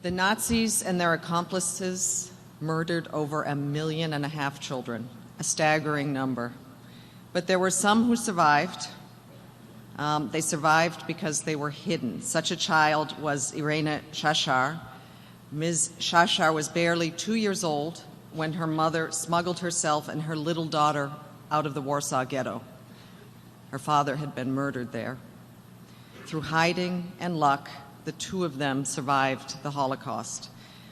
The Nazis and their accomplices murdered over 1.5 million children, a staggering number. But there were some who survived. They survived because they were hidden. Such a child was Irena Shashar. Ms. Shashar was barely 2 years old when her mother smuggled herself and her little daughter out of the Warsaw Ghetto. Her father had been murdered there. Through hiding and luck, the two of them survived the Holocaust.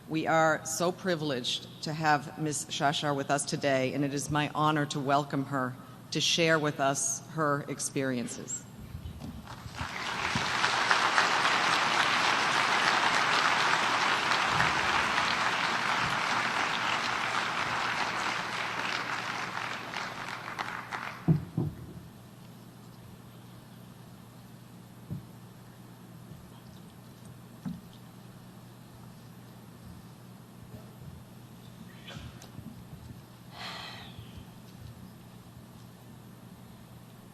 We are so privileged to have Ms. Shashar with us today, and it is my honor to welcome her to share with us her experiences.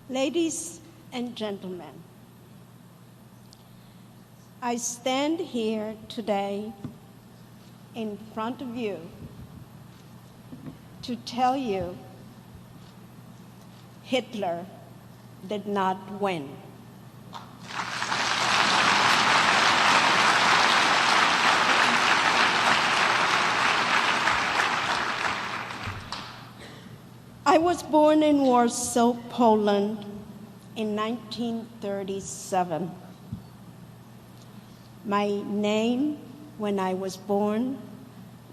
Ladies and gentlemen, I stand here today in front of you to tell you Hitler did not win. I was born in Warsaw, Poland in 1937. My name when I was born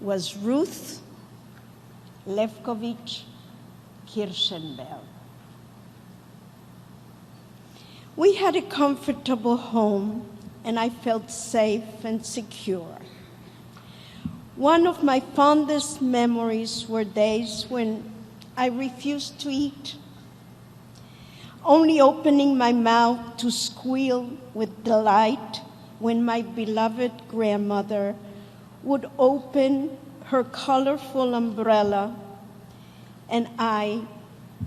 was Ruth Lewkowicz Kirschenberg. We had a comfortable home and I felt safe and secure. One of my fondest memories were days when I refused to eat, only opening my mouth to squeal with delight when my beloved grandmother would open her colorful umbrella and I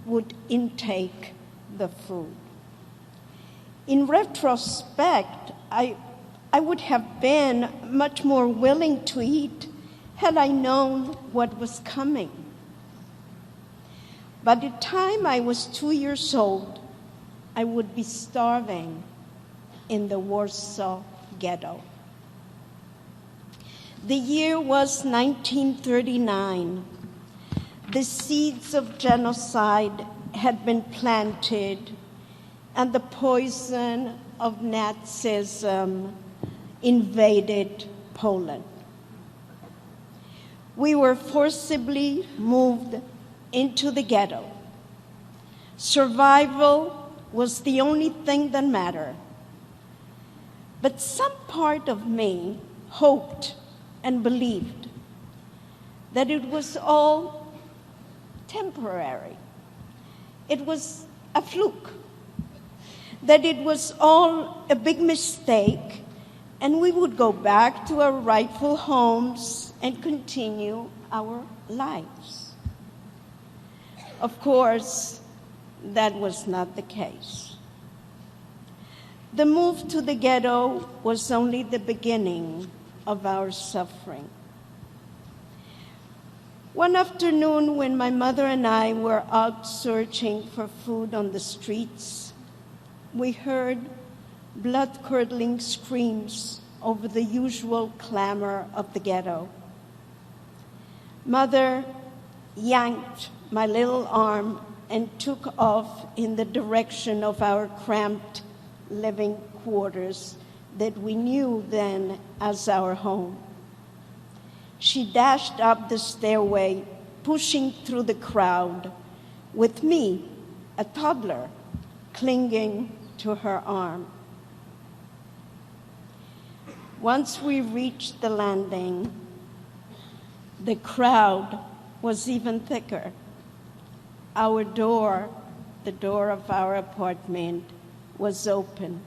would intake the food. In retrospect, I would have been much more willing to eat had I known what was coming. By the time I was 2 years old, I would be starving in the Warsaw Ghetto. The year was 1939. The seeds of genocide had been planted, and the poison of Nazism invaded Poland. We were forcibly moved into the ghetto. Survival was the only thing that mattered. But some part of me hoped and believed that it was all temporary. It was a fluke, that it was all a big mistake, and we would go back to our rightful homes and continue our lives. Of course, that was not the case. The move to the ghetto was only the beginning of our suffering. One afternoon, when my mother and I were out searching for food on the streets, we heard blood-curdling screams over the usual clamor of the ghetto. Mother yanked my little arm and took off in the direction of our cramped living quarters that we knew then as our home. She dashed up the stairway, pushing through the crowd, with me, a toddler, clinging to her arm. Once we reached the landing, the crowd was even thicker. Our door, the door of our apartment, was open.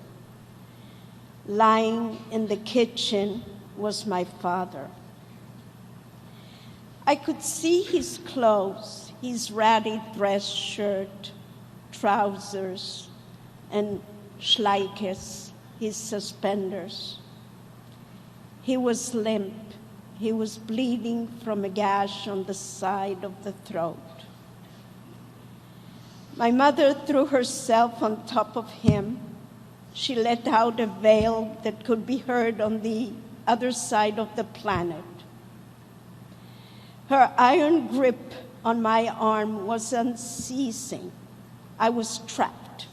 Lying in the kitchen was my father. I could see his clothes, his ratty dress shirt, trousers, and schleikes, his suspenders. He was limp. He was bleeding from a gash on the side of the throat. My mother threw herself on top of him. She let out a wail that could be heard on the other side of the planet. Her iron grip on my arm was unceasing. I was trapped,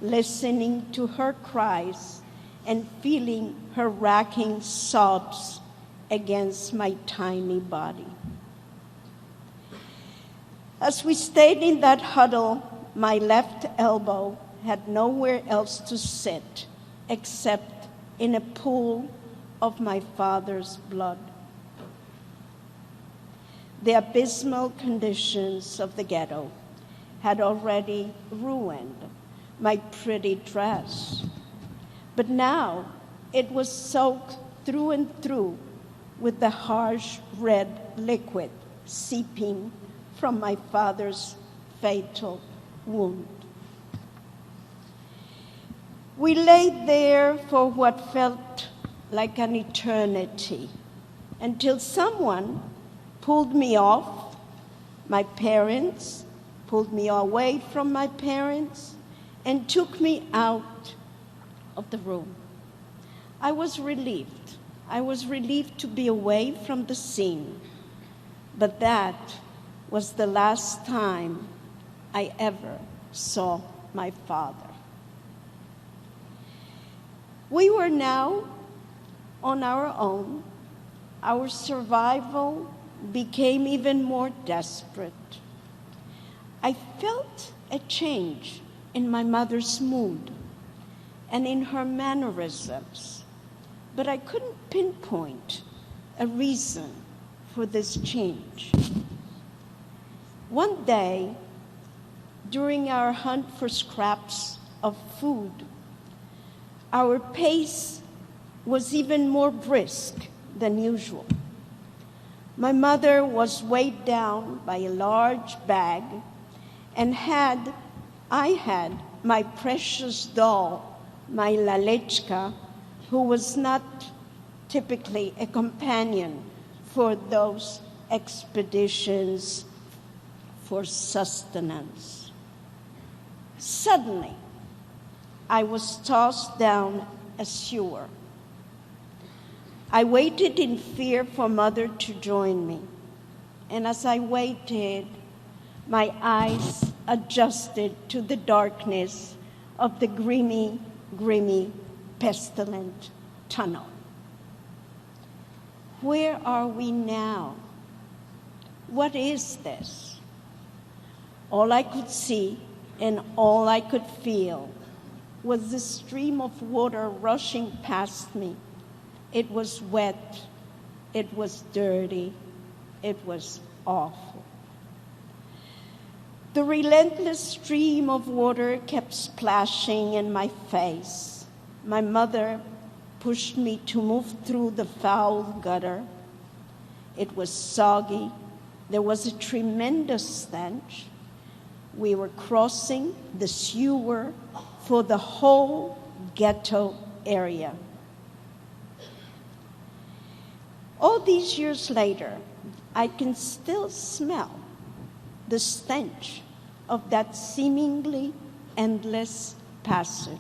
listening to her cries and feeling her racking sobs against my tiny body. As we stayed in that huddle, my left elbow had nowhere else to sit except in a pool of my father's blood. The abysmal conditions of the ghetto had already ruined my pretty dress, but now it was soaked through and through with the harsh red liquid seeping from my father's fatal wound. We lay there for what felt like an eternity until someone pulled me off. My parents pulled me away from my parents and took me out of the room. I was relieved. I was relieved to be away from the scene, but that was the last time I ever saw my father. We were now on our own. Our survival became even more desperate. I felt a change in my mother's mood and in her mannerisms, but I couldn't pinpoint a reason for this change. One day, during our hunt for scraps of food, our pace was even more brisk than usual. My mother was weighed down by a large bag, and I had my precious doll, my Lalechka, who was not typically a companion for those expeditions for sustenance. Suddenly, I was tossed down a sewer. I waited in fear for Mother to join me, and as I waited, my eyes adjusted to the darkness of the grimy, pestilent tunnel. Where are we now? What is this? All I could see and all I could feel was the stream of water rushing past me. It was wet, it was dirty, it was awful. The relentless stream of water kept splashing in my face. My mother pushed me to move through the foul gutter. It was soggy. There was a tremendous stench. We were crossing the sewer for the whole ghetto area. All these years later, I can still smell the stench of that seemingly endless passage.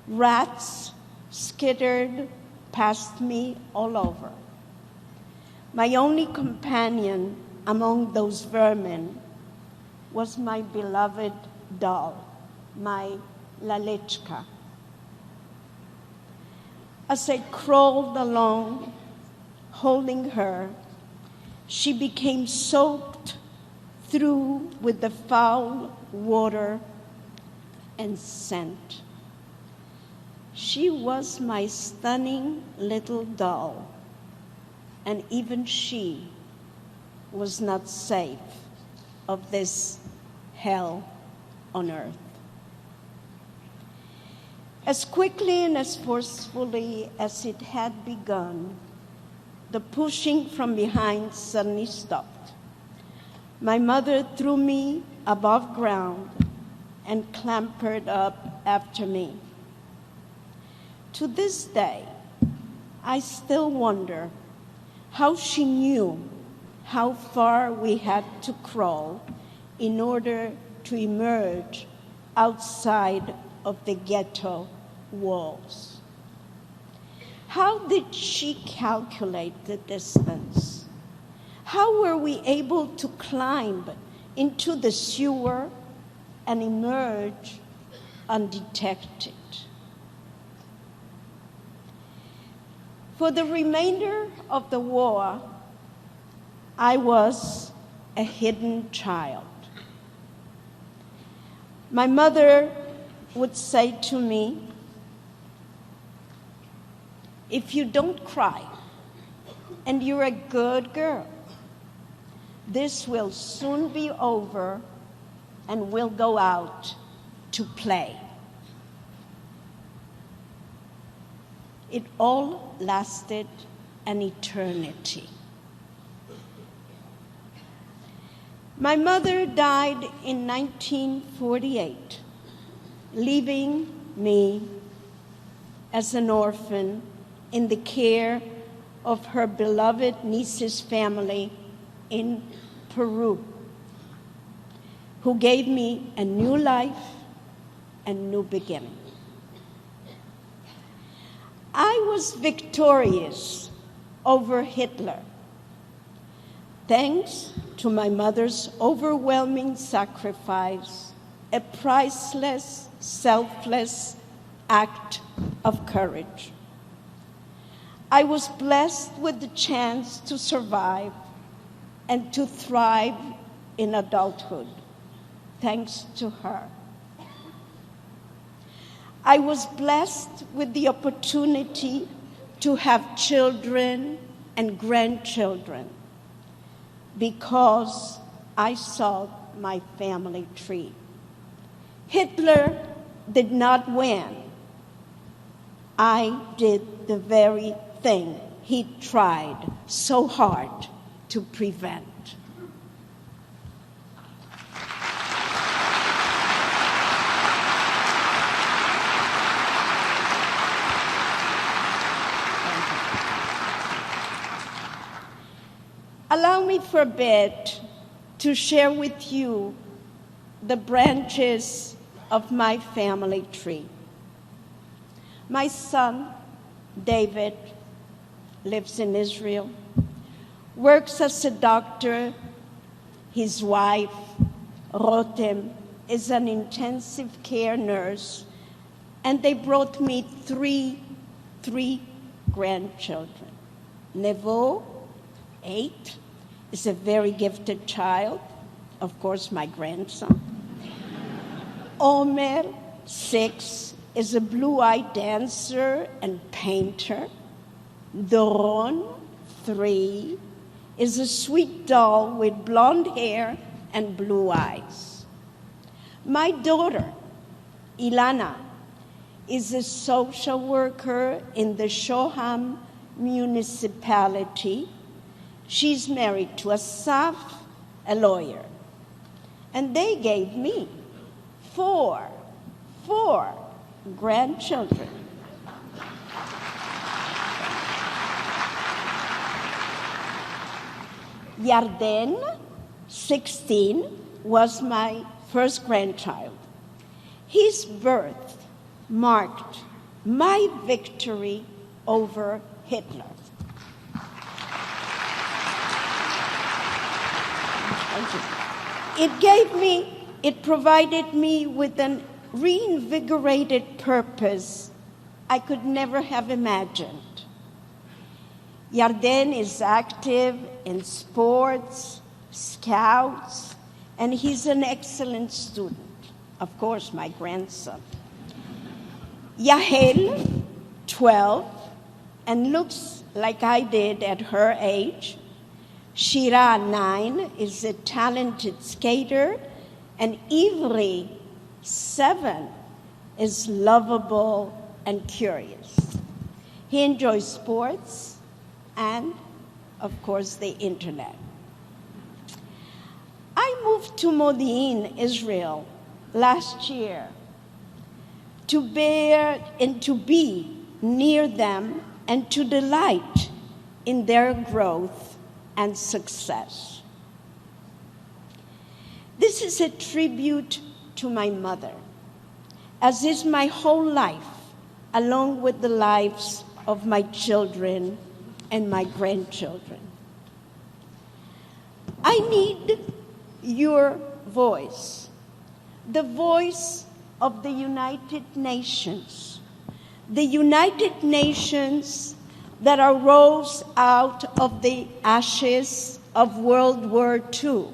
Rats skittered past me all over. My only companion among those vermin was my beloved doll, my Lalechka. As I crawled along, holding her, she became soaked through with the foul water and scent. She was my stunning little doll, and even she was not safe of this hell on earth. As quickly and as forcefully as it had begun, the pushing from behind suddenly stopped. My mother threw me above ground and clambered up after me. To this day, I still wonder how she knew how far we had to crawl in order to emerge outside of the ghetto walls. How did she calculate the distance? How were we able to climb into the sewer and emerge undetected? For the remainder of the war, I was a hidden child. My mother would say to me, "If you don't cry and you're a good girl, this will soon be over and we'll go out to play." It all lasted an eternity. My mother died in 1948, leaving me as an orphan in the care of her beloved niece's family in Peru, who gave me a new life and new beginning. I was victorious over Hitler, thanks to my mother's overwhelming sacrifice, a priceless, selfless act of courage. I was blessed with the chance to survive and to thrive in adulthood, thanks to her. I was blessed with the opportunity to have children and grandchildren because I saw my family tree. Hitler did not win. I did the very thing he tried so hard to prevent. Allow me for a bit to share with you the branches of my family tree. My son, David, lives in Israel, works as a doctor. His wife, Rotem, is an intensive care nurse, and they brought me three grandchildren. Nevo, 8, is a very gifted child, of course, my grandson. Omer, 6, is a blue-eyed dancer and painter. Doron, 3, is a sweet doll with blonde hair and blue eyes. My daughter, Ilana, is a social worker in the Shoham municipality. She's married to Asaf, a lawyer. And they gave me four grandchildren. Yarden, 16, was my first grandchild. His birth marked my victory over Hitler. It provided me with an reinvigorated purpose I could never have imagined. Yarden is active in sports, scouts, and he's an excellent student. Of course, my grandson. Yahel, 12, and looks like I did at her age. Shira, 9, is a talented skater, and Ivri, 7, is lovable and curious. He enjoys sports and, of course, the internet. I moved to Modi'in, Israel, last year to bear and to be near them and to delight in their growth and success. This is a tribute to my mother, as is my whole life, along with the lives of my children and my grandchildren. I need your voice, the voice of the United Nations, the United Nations that arose out of the ashes of World War II.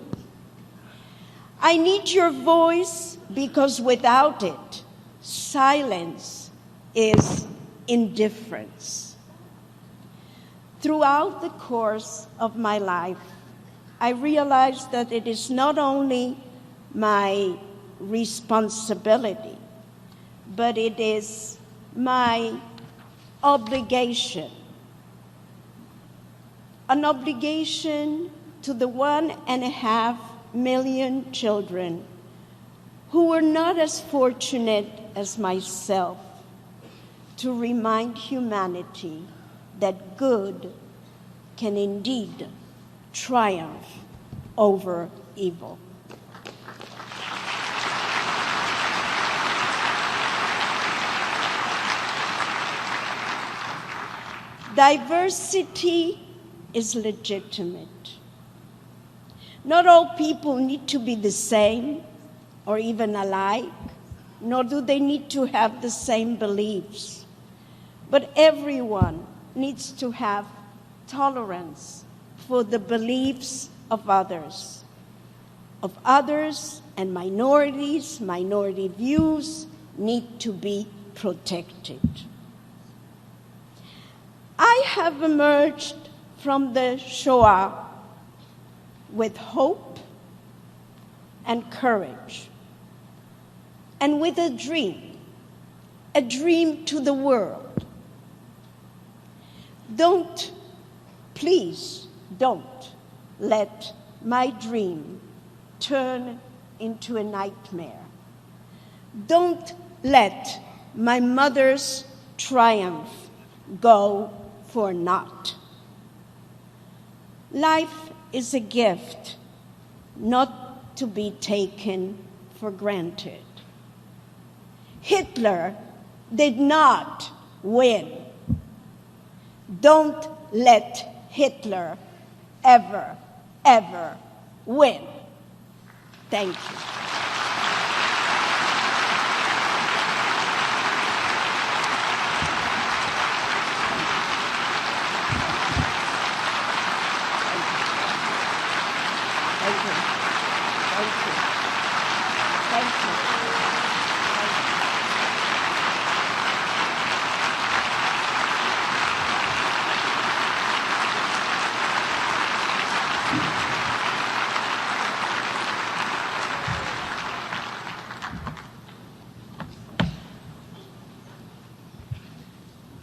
I need your voice because without it, silence is indifference. Throughout the course of my life, I realized that it is not only my responsibility, but it is my obligation. An obligation to the 1.5 million children who were not as fortunate as myself, to remind humanity that good can indeed triumph over evil. Diversity is legitimate. Not all people need to be the same or even alike, nor do they need to have the same beliefs. But everyone needs to have tolerance for the beliefs of others, and minorities, minority views need to be protected. I have emerged from the Shoah with hope and courage, and with a dream to the world. Please don't let my dream turn into a nightmare. Don't let my mother's triumph go for naught. Life is a gift, not to be taken for granted. Hitler did not win. Don't let Hitler ever, ever win. Thank you.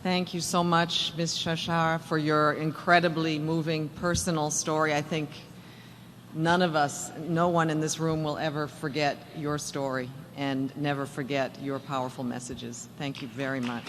Thank you so much, Ms. Shashar, for your incredibly moving personal story. I think no one in this room will ever forget your story and never forget your powerful messages. Thank you very much.